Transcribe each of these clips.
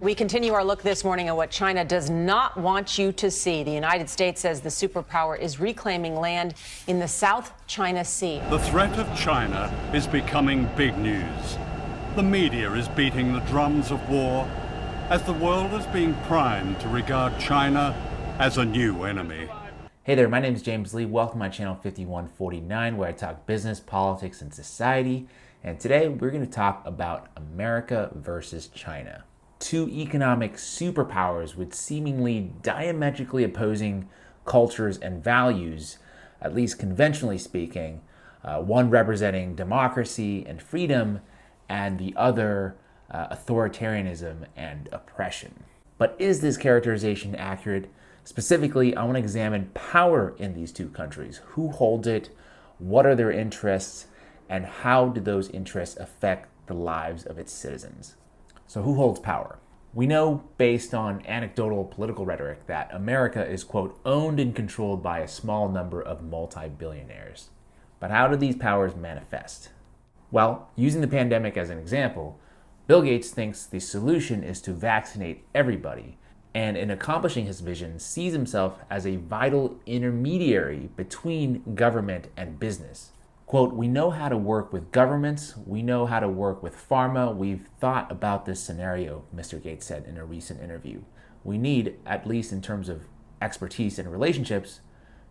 We continue our look this morning at what China does not want you to see. The United States says the superpower is reclaiming land in the South China Sea. The threat of China is becoming big news. The media is beating the drums of war as the world is being primed to regard China as a new enemy. Hey there, my name is James Lee. Welcome to my channel 5149, where I talk business, politics, and society. And today we're going to talk about America versus China. Two economic superpowers with seemingly diametrically opposing cultures and values, at least conventionally speaking, one representing democracy and freedom, and the other authoritarianism and oppression. But is this characterization accurate? Specifically, I want to examine power in these two countries. Who holds it? What are their interests? And how do those interests affect the lives of its citizens? So who holds power? We know based on anecdotal political rhetoric that America is, quote, owned and controlled by a small number of multi-billionaires. But how do these powers manifest? Well, using the pandemic as an example, Bill Gates thinks the solution is to vaccinate everybody, and in accomplishing his vision, sees himself as a vital intermediary between government and business. Quote, we know how to work with governments, we know how to work with pharma, we've thought about this scenario, Mr. Gates said in a recent interview. We need, at least in terms of expertise and relationships,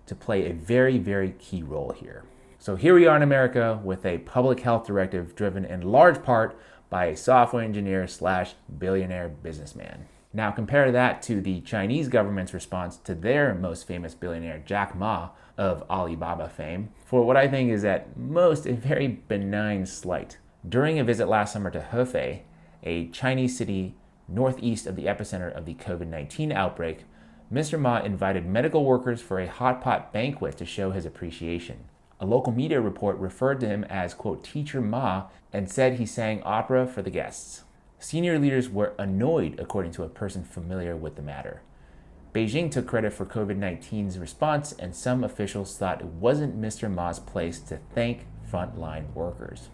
to play a very, very key role here. So here we are in America with a public health directive driven in large part by a software engineer / billionaire businessman. Now compare that to the Chinese government's response to their most famous billionaire, Jack Ma, of Alibaba fame, for what I think is at most a very benign slight. During a visit last summer to Hefei, a Chinese city northeast of the epicenter of the COVID-19 outbreak, Mr. Ma invited medical workers for a hot pot banquet to show his appreciation. A local media report referred to him as, quote, Teacher Ma, and said he sang opera for the guests. Senior leaders were annoyed, according to a person familiar with the matter. Beijing took credit for COVID-19's response, and some officials thought it wasn't Mr. Ma's place to thank frontline workers.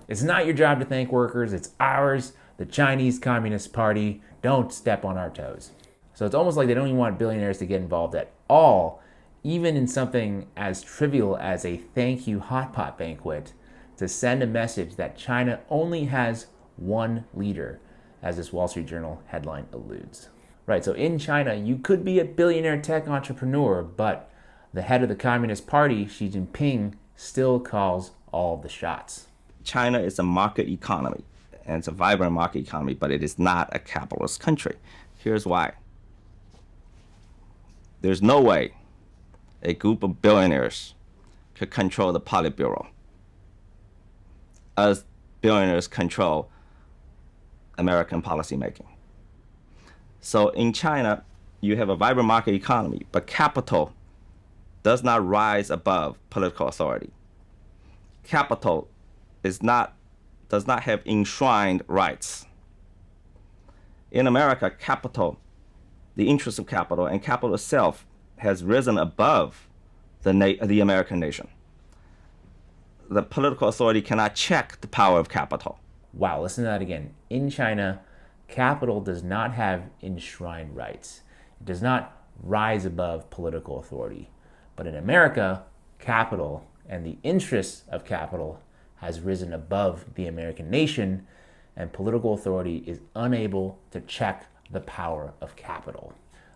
It's not your job to thank workers, it's ours, the Chinese Communist Party. Don't step on our toes. So it's almost like they don't even want billionaires to get involved at all, even in something as trivial as a thank you hot pot banquet, to send a message that China only has one leader, as this Wall Street Journal headline alludes. Right, so in China, you could be a billionaire tech entrepreneur, but the head of the Communist Party, Xi Jinping, still calls all the shots. China is a market economy, and it's a vibrant market economy, but it is not a capitalist country. Here's why. There's no way a group of billionaires could control the Politburo as billionaires control American policymaking. So in China, you have a vibrant market economy, but capital does not rise above political authority. Capital does not have enshrined rights. In America, capital, the interest of capital and capital itself has risen above the American nation. The political authority cannot check the power of capital. Wow, listen to that again. In China, capital does not have enshrined rights. It does not rise above political authority. But in America, capital and the interests of capital has risen above the American nation, and political authority is unable to check the power of capital.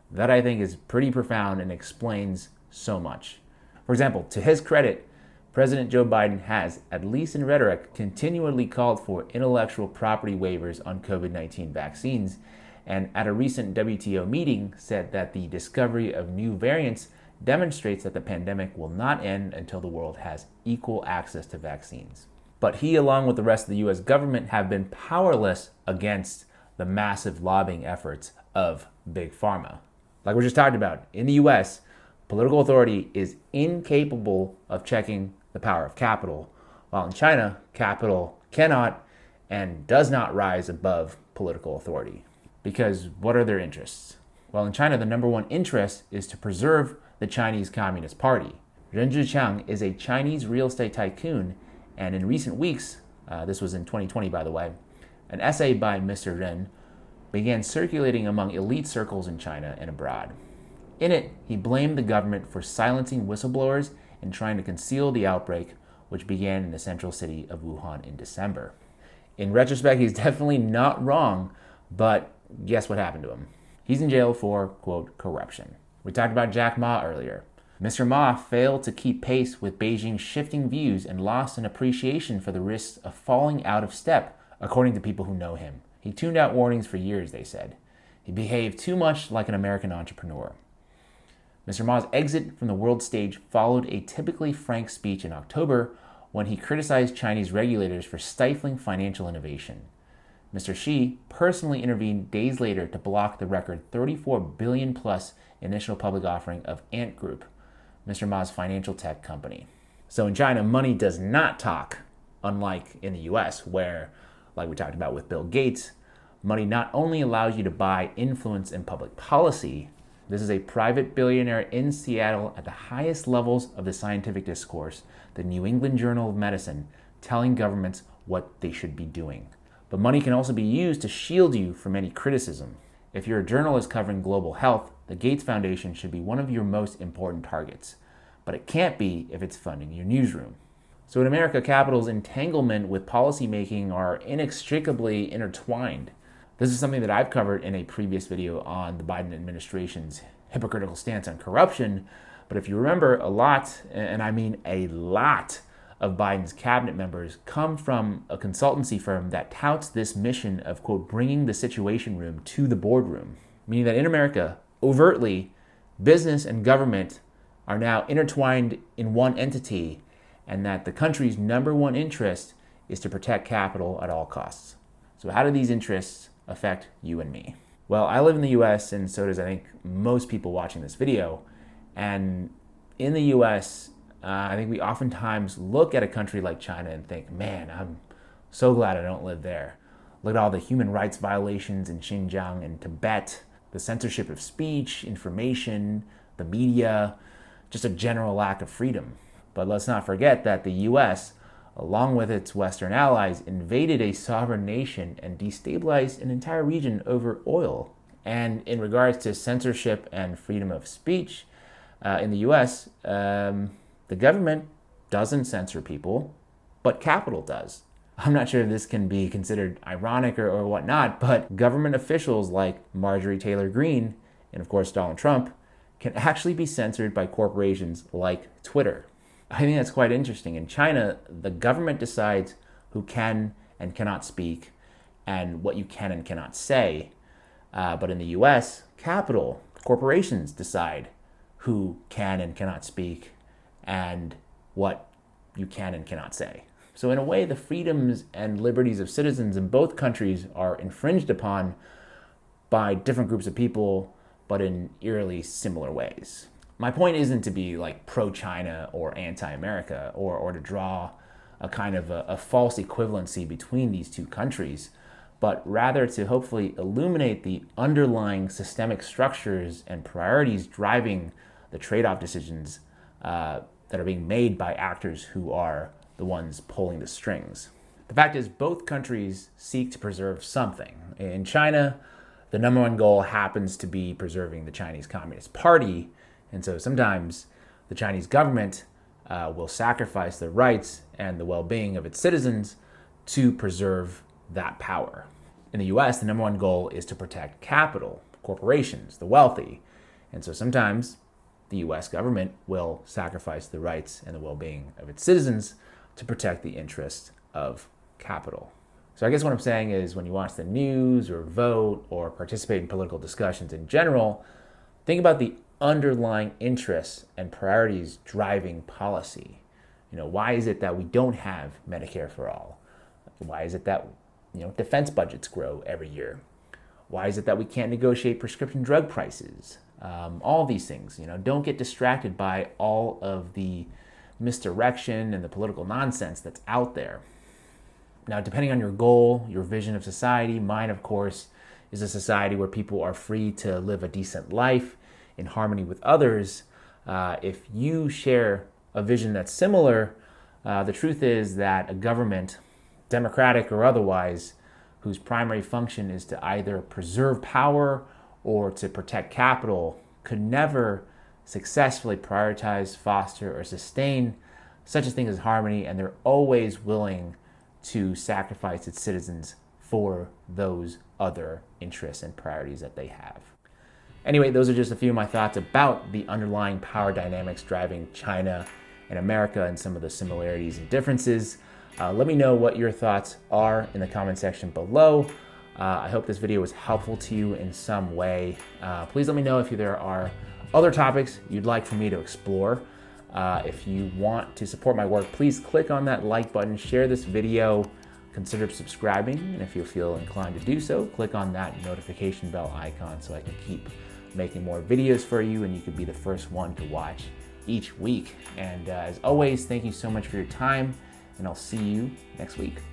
That, I think, is pretty profound and explains so much. For example, to his credit, President Joe Biden has, at least in rhetoric, continually called for intellectual property waivers on COVID-19 vaccines, and at a recent WTO meeting said that the discovery of new variants demonstrates that the pandemic will not end until the world has equal access to vaccines. But he, along with the rest of the US government, have been powerless against the massive lobbying efforts of Big Pharma. Like we just talked about, in the US, political authority is incapable of checking the power of capital, while in China, capital cannot and does not rise above political authority. Because what are their interests? Well, in China, the number one interest is to preserve the Chinese Communist Party. Ren Zhiqiang is a Chinese real estate tycoon, and in recent weeks, this was in 2020 by the way, an essay by Mr. Ren began circulating among elite circles in China and abroad. In it, he blamed the government for silencing whistleblowers and trying to conceal the outbreak, which began in the central city of Wuhan in December. In retrospect, he's definitely not wrong, but guess what happened to him? He's in jail for, quote, corruption. We talked about Jack Ma earlier. Mr. Ma failed to keep pace with Beijing's shifting views and lost an appreciation for the risks of falling out of step, according to people who know him. He tuned out warnings for years, they said. He behaved too much like an American entrepreneur. Mr. Ma's exit from the world stage followed a typically frank speech in October when he criticized Chinese regulators for stifling financial innovation. Mr. Xi personally intervened days later to block the record $34 billion plus initial public offering of Ant Group, Mr. Ma's financial tech company. So in China, money does not talk, unlike in the US, where, like we talked about with Bill Gates, money not only allows you to buy influence in public policy. This is a private billionaire in Seattle at the highest levels of the scientific discourse, the New England Journal of Medicine, telling governments what they should be doing. But money can also be used to shield you from any criticism. If you're a journalist covering global health, the Gates Foundation should be one of your most important targets. But it can't be if it's funding your newsroom. So in America, capital's entanglement with policymaking are inextricably intertwined. This is something that I've covered in a previous video on the Biden administration's hypocritical stance on corruption. But if you remember, a lot, and I mean a lot, of Biden's cabinet members come from a consultancy firm that touts this mission of, quote, bringing the situation room to the boardroom. Meaning that in America, overtly, business and government are now intertwined in one entity, and that the country's number one interest is to protect capital at all costs. So how do these interests affect you and me? Well, I live in the US, and so does I think most people watching this video. And in the US, I think we oftentimes look at a country like China and think, man, I'm so glad I don't live there. Look at all the human rights violations in Xinjiang and Tibet, the censorship of speech, information, the media, just a general lack of freedom. But let's not forget that the US, along with its Western allies, invaded a sovereign nation and destabilized an entire region over oil. And in regards to censorship and freedom of speech in the US, the government doesn't censor people, but capital does. I'm not sure if this can be considered ironic or whatnot, but government officials like Marjorie Taylor Greene and, of course, Donald Trump can actually be censored by corporations like Twitter. I think that's quite interesting. In China, the government decides who can and cannot speak and what you can and cannot say. But in the US, capital, corporations decide who can and cannot speak and what you can and cannot say. So in a way, the freedoms and liberties of citizens in both countries are infringed upon by different groups of people, but in eerily similar ways. My point isn't to be like pro-China or anti-America or to draw a kind of a false equivalency between these two countries, but rather to hopefully illuminate the underlying systemic structures and priorities driving the trade-off decisions that are being made by actors who are the ones pulling the strings. The fact is, both countries seek to preserve something. In China, the number one goal happens to be preserving the Chinese Communist Party, and so sometimes the Chinese government will sacrifice the rights and the well-being of its citizens to preserve that power. In the US, the number one goal is to protect capital, corporations, the wealthy, and so sometimes the US government will sacrifice the rights and the well-being of its citizens to protect the interests of capital. So I guess what I'm saying is when you watch the news or vote or participate in political discussions in general, think about the underlying interests and priorities driving policy. Why is it that we don't have Medicare for all? Why is it that defense budgets grow every year? Why is it that we can't negotiate prescription drug prices? All these things, don't get distracted by all of the misdirection and the political nonsense that's out there. Now, depending on your goal, your vision of society, mine, of course, is a society where people are free to live a decent life in harmony with others. If you share a vision that's similar, the truth is that a government, democratic or otherwise, whose primary function is to either preserve power or to protect capital, could never successfully prioritize, foster, or sustain such a thing as harmony, and they're always willing to sacrifice its citizens for those other interests and priorities that they have. Anyway, those are just a few of my thoughts about the underlying power dynamics driving China and America and some of the similarities and differences. Let me know what your thoughts are in the comment section below. I hope this video was helpful to you in some way. Please let me know if there are other topics you'd like for me to explore. If you want to support my work, please click on that like button, share this video, consider subscribing, and if you feel inclined to do so, click on that notification bell icon so I can keep making more videos for you and you can be the first one to watch each week. And as always, thank you so much for your time, and I'll see you next week.